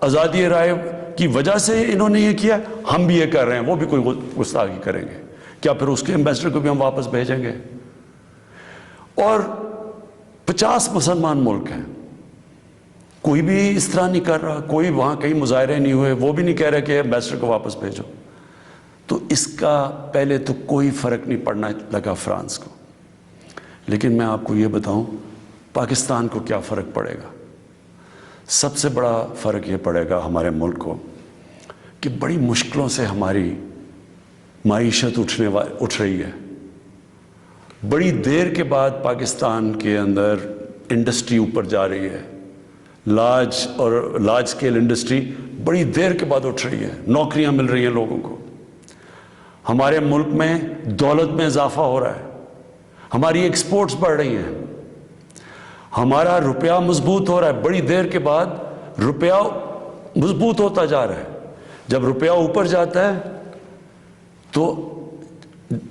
آزادی رائے کی وجہ سے انہوں نے یہ کیا، ہم بھی یہ کر رہے ہیں، وہ بھی کوئی گستاخی کریں گے، کیا پھر اس کے ایمبیسڈر کو بھی ہم واپس بھیجیں گے؟ اور 50 مسلمان ملک ہیں، کوئی بھی اس طرح نہیں کر رہا، کوئی وہاں کہیں مظاہرے نہیں ہوئے، وہ بھی نہیں کہہ رہے کہ ایمبیسڈر کو واپس بھیجو. تو اس کا پہلے تو کوئی فرق نہیں پڑنا لگا فرانس کو. لیکن میں آپ کو یہ بتاؤں پاکستان کو کیا فرق پڑے گا. سب سے بڑا فرق یہ پڑے گا ہمارے ملک کو کہ بڑی مشکلوں سے ہماری معیشت اٹھ رہی ہے. بڑی دیر کے بعد پاکستان کے اندر انڈسٹری اوپر جا رہی ہے، لارج اسکیل انڈسٹری بڑی دیر کے بعد اٹھ رہی ہے، نوکریاں مل رہی ہیں لوگوں کو. ہمارے ملک میں دولت میں اضافہ ہو رہا ہے، ہماری ایکسپورٹس بڑھ رہی ہیں، ہمارا روپیہ مضبوط ہو رہا ہے. بڑی دیر کے بعد روپیہ مضبوط ہوتا جا رہا ہے. جب روپیہ اوپر جاتا ہے تو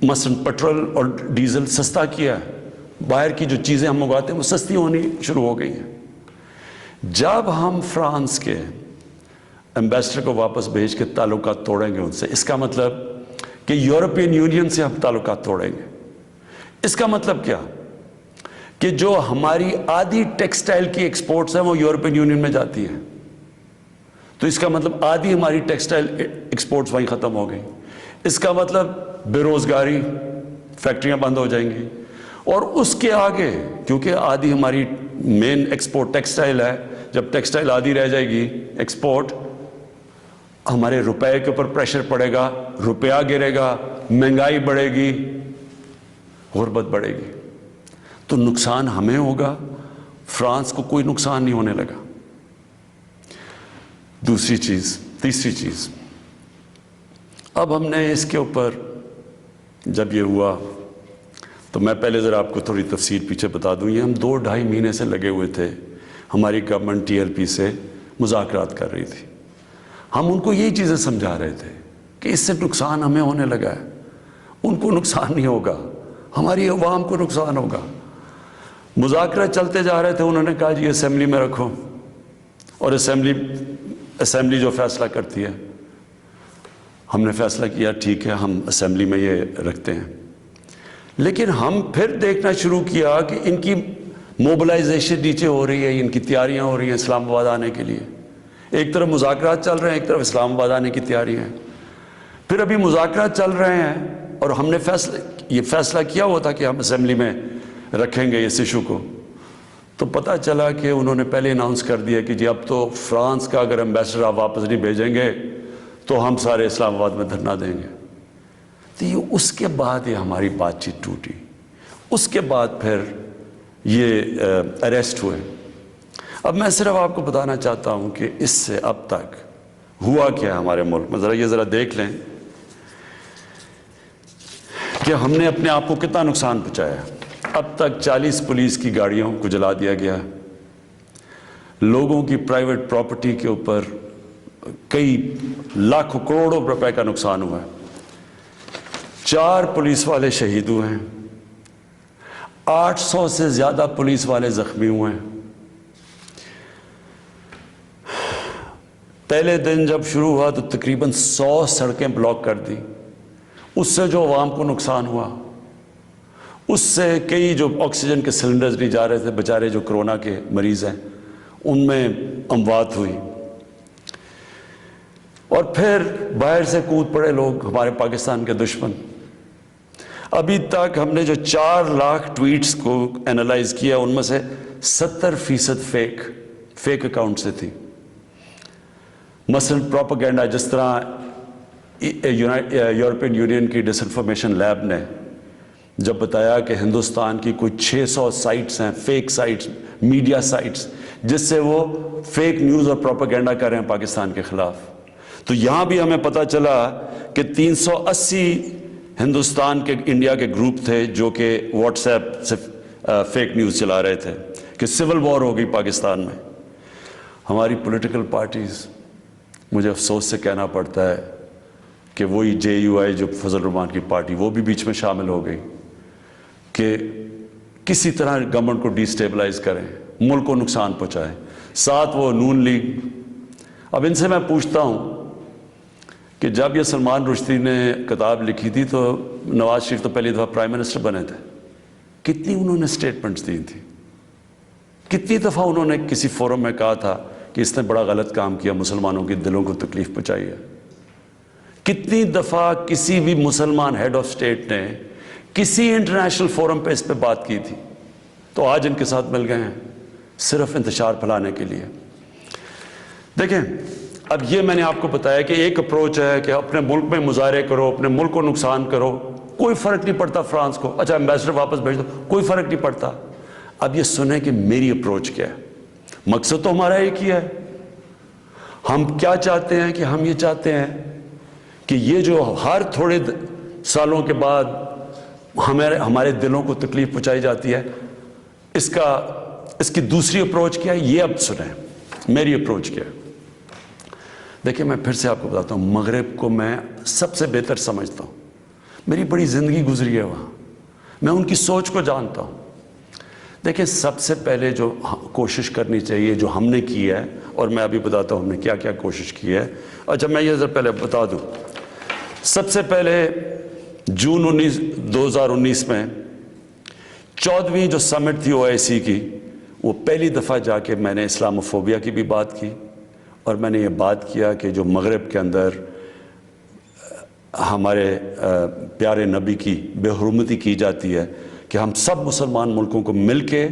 مثلا پیٹرول اور ڈیزل سستا کیا ہے، باہر کی جو چیزیں ہم منگواتے ہیں وہ سستی ہونی شروع ہو گئی ہیں. جب ہم فرانس کے ایمبیسڈر کو واپس بھیج کے تعلقات توڑیں گے ان سے، اس کا مطلب کہ یورپین یونین سے ہم تعلقات توڑیں گے. اس کا مطلب کیا کہ جو ہماری آدھی ٹیکسٹائل کی ایکسپورٹس ہیں وہ یورپین یونین میں جاتی ہیں، تو اس کا مطلب آدھی ہماری ٹیکسٹائل ایکسپورٹس وہیں ختم ہو گئی. اس کا مطلب بے روزگاری، فیکٹریاں بند ہو جائیں گی. اور اس کے آگے کیونکہ آدھی ہماری مین ایکسپورٹ ٹیکسٹائل ہے، جب ٹیکسٹائل آدھی رہ جائے گی ایکسپورٹ، ہمارے روپے کے اوپر پریشر پڑے گا، روپیہ گرے گا، مہنگائی بڑھے گی، غربت بڑھے گی. تو نقصان ہمیں ہوگا، فرانس کو کوئی نقصان نہیں ہونے لگا. تیسری چیز اب ہم نے اس کے اوپر جب یہ ہوا تو میں پہلے ذرا آپ کو تھوڑی تفصیل پیچھے بتا دوں. یہ ہم 2-2.5 مہینے سے لگے ہوئے تھے، ہماری گورنمنٹ TLP سے مذاکرات کر رہی تھی. ہم ان کو یہی چیزیں سمجھا رہے تھے کہ اس سے نقصان ہمیں ہونے لگا ہے، ان کو نقصان نہیں ہوگا، ہماری عوام کو نقصان ہوگا. مذاکرات چلتے جا رہے تھے، انہوں نے کہا جی اسمبلی میں رکھو، اور اسمبلی جو فیصلہ کرتی ہے. ہم نے فیصلہ کیا ٹھیک ہے ہم اسمبلی میں یہ رکھتے ہیں. لیکن ہم پھر دیکھنا شروع کیا کہ ان کی موبلائزیشن نیچے ہو رہی ہے، ان کی تیاریاں ہو رہی ہیں اسلام آباد آنے کے لیے. ایک طرف مذاکرات چل رہے ہیں، ایک طرف اسلام آباد آنے کی تیاری ہیں. پھر ابھی مذاکرات چل رہے ہیں اور ہم نے یہ فیصلہ کیا ہوا تھا کہ ہم اسمبلی میں رکھیں گے اس ایشو کو. تو پتہ چلا کہ انہوں نے پہلے اناؤنس کر دیا کہ جی اب تو فرانس کا اگر ایمبیسڈر آپ واپس نہیں بھیجیں گے تو ہم سارے اسلام آباد میں دھرنا دیں گے. تو یہ اس کے بعد یہ ہماری بات چیت ٹوٹی. اس کے بعد پھر یہ اریسٹ ہوئے. اب میں صرف آپ کو بتانا چاہتا ہوں کہ اس سے اب تک ہوا کیا ہے ہمارے ملک میں. ذرا دیکھ لیں کہ ہم نے اپنے آپ کو کتنا نقصان پہنچایا. اب تک 40 پولیس کی گاڑیوں کو جلا دیا گیا، لوگوں کی پرائیویٹ پراپرٹی کے اوپر کئی لاکھوں کروڑوں روپے کا نقصان ہوا ہے. 4 پولیس والے شہید ہوئے ہیں، 800 سے زیادہ پولیس والے زخمی ہوئے ہیں. پہلے دن جب شروع ہوا تو تقریباً 100 سڑکیں بلاک کر دی. اس سے جو عوام کو نقصان ہوا، اس سے کئی جو آکسیجن کے سلنڈرز نہیں جا رہے تھے، بیچارے جو کرونا کے مریض ہیں ان میں اموات ہوئی. اور پھر باہر سے کود پڑے لوگ، ہمارے پاکستان کے دشمن. ابھی تک ہم نے جو 4 لاکھ ٹویٹس کو اینالائز کیا ان میں سے 70% فیک اکاؤنٹ سے تھی. مثلا پروپیگنڈا، جس طرح یورپین یونین کی ڈس انفارمیشن لیب نے جب بتایا کہ ہندوستان کی کوئی 600 سائٹس ہیں، فیک سائٹس، میڈیا سائٹس، جس سے وہ فیک نیوز اور پروپیگنڈا کر رہے ہیں پاکستان کے خلاف. تو یہاں بھی ہمیں پتہ چلا کہ 380 ہندوستان کے انڈیا کے گروپ تھے جو کہ واٹس ایپ سے فیک نیوز چلا رہے تھے کہ سول وار ہو گئی پاکستان میں. ہماری پولیٹیکل پارٹیز، مجھے افسوس سے کہنا پڑتا ہے کہ وہی JUI جو فضل الرحمان کی پارٹی، وہ بھی بیچ میں شامل ہو گئی کہ کسی طرح گورنمنٹ کو ڈی سٹیبلائز کریں، ملک کو نقصان پہنچائیں. ساتھ وہ نون لیگ. اب ان سے میں پوچھتا ہوں کہ جب یہ سلمان رشدی نے کتاب لکھی تھی تو نواز شریف تو پہلی دفعہ پرائم منسٹر بنے تھے، کتنی انہوں نے سٹیٹمنٹس دی تھی، کتنی دفعہ انہوں نے کسی فورم میں کہا تھا کہ اس نے بڑا غلط کام کیا، مسلمانوں کے دلوں کو تکلیف پہنچائی ہے، کتنی دفعہ کسی بھی مسلمان ہیڈ آف اسٹیٹ نے کسی انٹرنیشنل فورم پہ اس پہ بات کی تھی، تو آج ان کے ساتھ مل گئے ہیں صرف انتشار پھیلانے کے لیے۔ دیکھیں اب یہ میں نے آپ کو بتایا کہ ایک اپروچ ہے کہ اپنے ملک میں مظاہرے کرو، اپنے ملک کو نقصان کرو، کوئی فرق نہیں پڑتا فرانس کو، اچھا ایمبیسڈر واپس بھیج دو، کوئی فرق نہیں پڑتا۔ اب یہ سنیں کہ میری اپروچ کیا ہے، مقصد تو ہمارا ایک ہی ہے، ہم کیا چاہتے ہیں کہ ہم یہ چاہتے ہیں کہ یہ جو ہر تھوڑے سالوں کے بعد ہمارے دلوں کو تکلیف پہنچائی جاتی ہے، اس کی دوسری اپروچ کیا ہے، یہ اب سنیں میری اپروچ کیا ہے۔ دیکھیں میں پھر سے آپ کو بتاتا ہوں، مغرب کو میں سب سے بہتر سمجھتا ہوں، میری بڑی زندگی گزری ہے وہاں، میں ان کی سوچ کو جانتا ہوں۔ دیکھیں سب سے پہلے جو کوشش کرنی چاہیے، جو ہم نے کی ہے، اور میں ابھی بتاتا ہوں ہم نے کیا کیا کوشش کی ہے۔ اچھا میں یہ ذرا پہلے بتا دوں، سب سے پہلے جون 2019 میں 14ویں جو سمٹ تھی OIC کی، وہ پہلی دفعہ جا کے میں نے اسلاموفوبیا کی بھی بات کی، اور میں نے یہ بات کیا کہ جو مغرب کے اندر ہمارے پیارے نبی کی بے حرمتی کی جاتی ہے، کہ ہم سب مسلمان ملکوں کو مل کے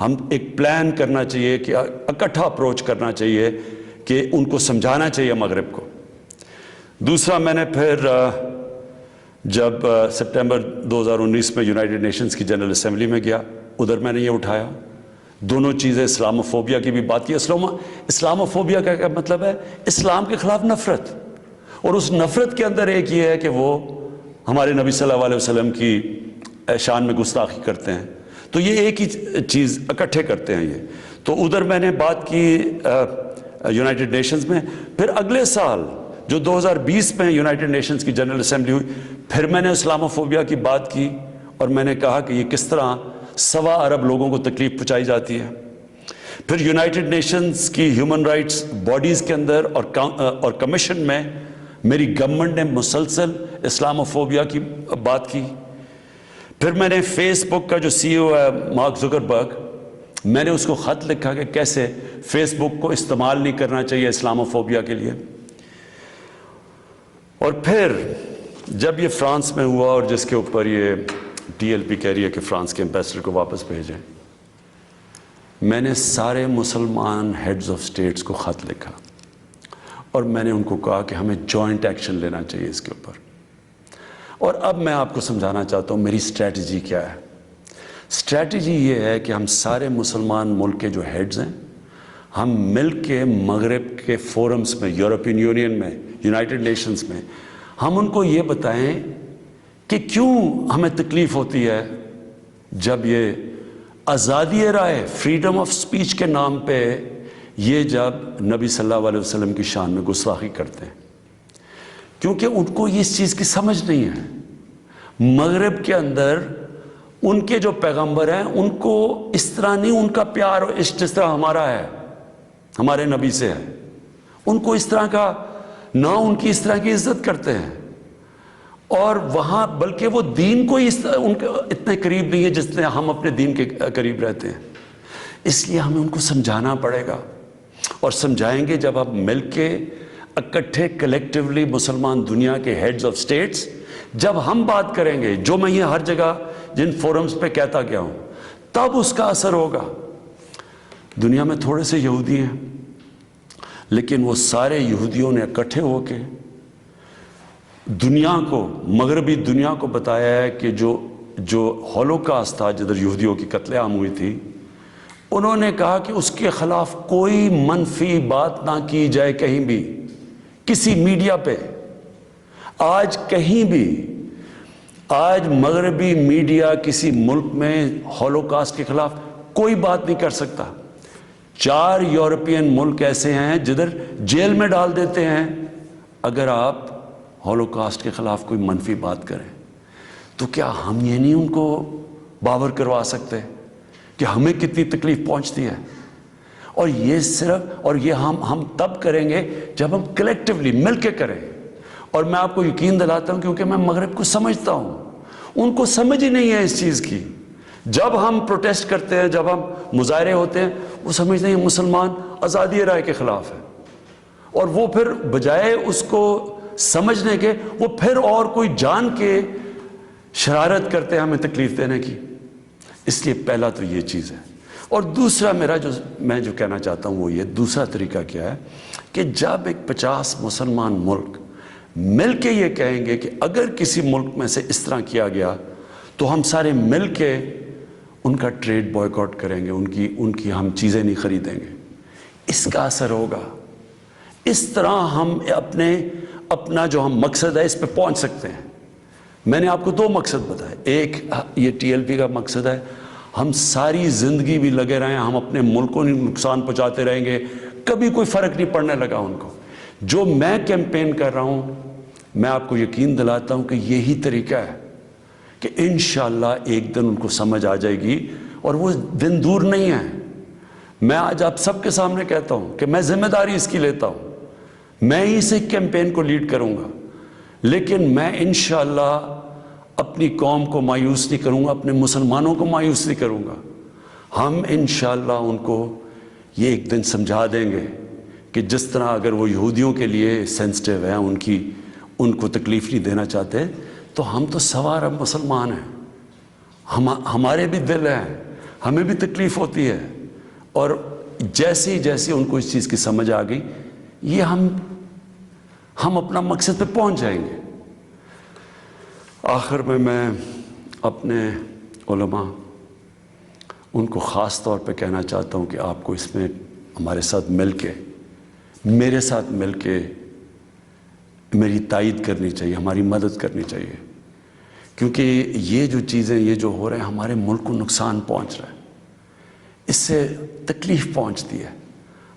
ہم ایک پلان کرنا چاہیے، کہ اکٹھا اپروچ کرنا چاہیے، کہ ان کو سمجھانا چاہیے مغرب کو۔ دوسرا میں نے پھر جب سپٹمبر 2019 میں یونائٹڈ نیشنز کی جنرل اسمبلی میں گیا، ادھر میں نے یہ اٹھایا، دونوں چیزیں، اسلاموفوبیا کی بھی بات کی۔ اسلاموفوبیا کا کیا مطلب ہے؟ اسلام کے خلاف نفرت، اور اس نفرت کے اندر ایک یہ ہے کہ وہ ہمارے نبی صلی اللہ علیہ وسلم کی شان میں گستاخی کرتے ہیں، تو یہ ایک ہی چیز اکٹھے کرتے ہیں یہ۔ تو ادھر میں نے بات کی یونائٹڈ نیشنز میں۔ پھر اگلے سال جو 2020 میں یونائٹڈ نیشنز کی جنرل اسمبلی ہوئی، پھر میں نے اسلاموفوبیا کی بات کی، اور میں نے کہا کہ یہ کس طرح 1.25 ارب لوگوں کو تکلیف پہنچائی جاتی ہے۔ پھر یونائٹڈ نیشنز کی ہیومن رائٹس باڈیز کے اندر اور کمیشن میں میری گورنمنٹ نے مسلسل اسلاموفوبیا کی بات کی۔ پھر میں نے فیس بک کا جو CEO ہے مارک زکربرگ، میں نے اس کو خط لکھا کہ کیسے فیس بک کو استعمال نہیں کرنا چاہیے اسلاموفوبیا کے لیے۔ اور پھر جب یہ فرانس میں ہوا، اور جس کے اوپر یہ TLP کہہ رہی ہے کہ فرانس کے ایمبیسڈر کو واپس بھیجیں، میں نے سارے مسلمان ہیڈز آف سٹیٹس کو خط لکھا، اور میں نے ان کو کہا کہ ہمیں جوائنٹ ایکشن لینا چاہیے اس کے اوپر۔ اور اب میں آپ کو سمجھانا چاہتا ہوں میری اسٹریٹجی کیا ہے۔ اسٹریٹجی یہ ہے کہ ہم سارے مسلمان ملک کے جو ہیڈز ہیں، ہم مل کے مغرب کے فورمز میں، یورپین یونین میں، یونائٹڈ نیشنز میں، ہم ان کو یہ بتائیں کہ کیوں ہمیں تکلیف ہوتی ہے جب یہ آزادی رائے، فریڈم آف سپیچ کے نام پہ یہ جب نبی صلی اللہ علیہ وسلم کی شان میں گستاخی کرتے ہیں، کیونکہ ان کو اس چیز کی سمجھ نہیں ہے۔ مغرب کے اندر ان کے جو پیغمبر ہیں، ان کو اس طرح نہیں، ان کا پیار اور عشق جس طرح ہمارا ہے، ہمارے نبی سے ہے، ان کو اس طرح کا نہ، ان کی اس طرح کی عزت کرتے ہیں، اور وہاں بلکہ وہ دین کو ان کے اتنے قریب نہیں ہے جس طرح ہم اپنے دین کے قریب رہتے ہیں۔ اس لیے ہمیں ان کو سمجھانا پڑے گا، اور سمجھائیں گے جب ہم مل کے اکٹھے کلیکٹیولی مسلمان دنیا کے ہیڈز آف سٹیٹس، جب ہم بات کریں گے، جو میں یہ ہر جگہ جن فورمز پہ کہتا گیا ہوں، تب اس کا اثر ہوگا۔ دنیا میں تھوڑے سے یہودی ہیں، لیکن وہ سارے یہودیوں نے اکٹھے ہو کے دنیا کو، مغربی دنیا کو بتایا ہے کہ جو ہولوکاسٹ تھا، جدھر یہودیوں کی قتل عام ہوئی تھی، انہوں نے کہا کہ اس کے خلاف کوئی منفی بات نہ کی جائے کہیں بھی، کسی میڈیا پہ۔ آج کہیں بھی، آج مغربی میڈیا کسی ملک میں ہولوکاسٹ کے خلاف کوئی بات نہیں کر سکتا۔ 4 یورپین ملک ایسے ہیں جدھر جیل میں ڈال دیتے ہیں اگر آپ ہولوکاسٹ کے خلاف کوئی منفی بات کریں۔ تو کیا ہم یہ نہیں ان کو باور کروا سکتے کہ ہمیں کتنی تکلیف پہنچتی ہے؟ اور یہ صرف اور یہ ہم تب کریں گے جب ہم کلیکٹیولی مل کے کریں. اور میں آپ کو یقین دلاتا ہوں کیونکہ میں مغرب کو سمجھتا ہوں, ان کو سمجھ ہی نہیں ہے اس چیز کی. جب ہم پروٹیسٹ کرتے ہیں, جب ہم مظاہرے ہوتے ہیں, وہ سمجھتے ہیں مسلمان آزادی رائے کے خلاف ہے, اور وہ پھر بجائے اس کو سمجھنے کے وہ پھر اور کوئی جان کے شرارت کرتے ہیں ہمیں تکلیف دینے کی. اس لیے پہلا تو یہ چیز ہے. اور دوسرا میں جو کہنا چاہتا ہوں وہ یہ دوسرا طریقہ کیا ہے کہ جب ایک 50 مسلمان ملک مل کے یہ کہیں گے کہ اگر کسی ملک میں سے اس طرح کیا گیا تو ہم سارے مل کے ان کا ٹریڈ بوائیکاٹ کریں گے, ان کی ہم چیزیں نہیں خریدیں گے, اس کا اثر ہوگا. اس طرح ہم اپنا جو ہم مقصد ہے اس پہ پہنچ سکتے ہیں. میں نے آپ کو 2 مقصد بتائے. ایک یہ TLP کا مقصد ہے, ہم ساری زندگی بھی لگے رہیں, ہم اپنے ملک کو نقصان پہنچاتے رہیں گے, کبھی کوئی فرق نہیں پڑنے لگا ان کو. جو میں کیمپین کر رہا ہوں, میں آپ کو یقین دلاتا ہوں کہ یہی طریقہ ہے کہ انشاءاللہ ایک دن ان کو سمجھ آ جائے گی, اور وہ دن دور نہیں ہے. میں آج آپ سب کے سامنے کہتا ہوں کہ میں ذمہ داری اس کی لیتا ہوں, میں ہی اس کیمپین کو لیڈ کروں گا, لیکن میں انشاءاللہ اپنی قوم کو مایوس نہیں کروں گا, اپنے مسلمانوں کو مایوس نہیں کروں گا. ہم انشاءاللہ ان کو یہ ایک دن سمجھا دیں گے کہ جس طرح اگر وہ یہودیوں کے لیے سینسٹیو ہیں, ان کو تکلیف نہیں دینا چاہتے, تو ہم تو سوا ارب مسلمان ہیں, ہمارے بھی دل ہیں, ہمیں بھی تکلیف ہوتی ہے. اور جیسی ان کو اس چیز کی سمجھ آ گئی, یہ ہم اپنا مقصد پہ پہنچ جائیں گے. آخر میں اپنے علماء ان کو خاص طور پہ کہنا چاہتا ہوں کہ آپ کو اس میں ہمارے ساتھ مل کے, میرے ساتھ مل کے میری تائید کرنی چاہیے, ہماری مدد کرنی چاہیے, کیونکہ یہ جو چیزیں یہ جو ہو رہے ہیں ہمارے ملک کو نقصان پہنچ رہا ہے, اس سے تکلیف پہنچتی ہے.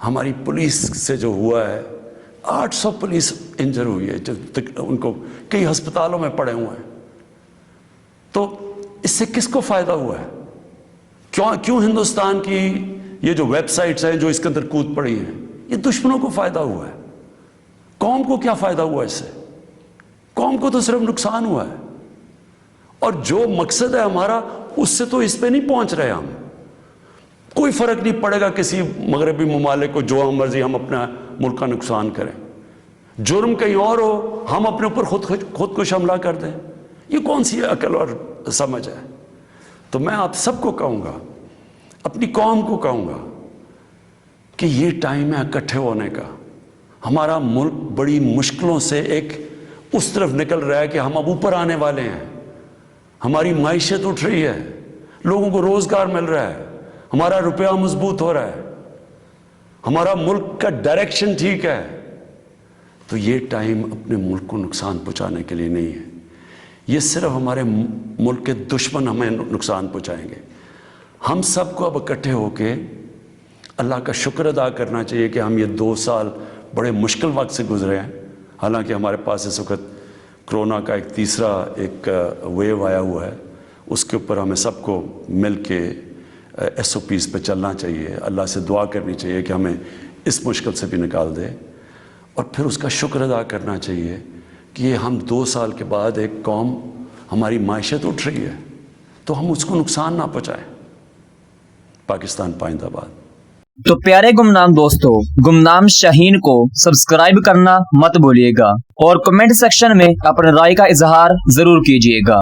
ہماری پولیس سے جو ہوا ہے, 800 پولیس انجر ہوئی ہے, ان کو کئی ہسپتالوں میں پڑے ہوئے ہیں. تو اس سے کس کو فائدہ ہوا ہے؟ کیوں ہندوستان کی یہ جو ویب سائٹس ہیں جو اس کے اندر کود پڑی ہیں, یہ دشمنوں کو فائدہ ہوا ہے. قوم کو کیا فائدہ ہوا اس سے؟ قوم کو تو صرف نقصان ہوا ہے. اور جو مقصد ہے ہمارا, اس سے تو اس پہ نہیں پہنچ رہے ہم. کوئی فرق نہیں پڑے گا کسی مغربی ممالک کو, جو ہم مرضی ہم اپنا ملک کا نقصان کریں. جرم کہیں اور ہو, ہم اپنے اوپر خود کو حملہ کر دیں. یہ کون سی عقل اور سمجھ ہے؟ تو میں آپ سب کو کہوں گا, اپنی قوم کو کہوں گا کہ یہ ٹائم ہے اکٹھے ہونے کا. ہمارا ملک بڑی مشکلوں سے ایک اس طرف نکل رہا ہے کہ ہم اب اوپر آنے والے ہیں. ہماری معیشت اٹھ رہی ہے, لوگوں کو روزگار مل رہا ہے, ہمارا روپیہ مضبوط ہو رہا ہے, ہمارا ملک کا ڈائریکشن ٹھیک ہے. تو یہ ٹائم اپنے ملک کو نقصان پہنچانے کے لیے نہیں ہے. یہ صرف ہمارے ملک کے دشمن ہمیں نقصان پہنچائیں گے. ہم سب کو اب اکٹھے ہو کے اللہ کا شکر ادا کرنا چاہیے کہ ہم یہ 2 سال بڑے مشکل وقت سے گزرے ہیں. حالانکہ ہمارے پاس اس وقت کرونا کا ایک تیسرا ویو آیا ہوا ہے, اس کے اوپر ہمیں سب کو مل کے SOPs پہ چلنا چاہیے. اللہ سے دعا کرنی چاہیے کہ ہمیں اس مشکل سے بھی نکال دے, اور پھر اس کا شکر ادا کرنا چاہیے کہ یہ ہم 2 سال کے بعد ایک قوم, ہماری معیشت اٹھ رہی ہے, تو ہم اس کو نقصان نہ پہنچائیں. پاکستان پائندہ باد. تو پیارے گمنام دوستو, گمنام شاہین کو سبسکرائب کرنا مت بھولیے گا, اور کمنٹ سیکشن میں اپنے رائے کا اظہار ضرور کیجیے گا.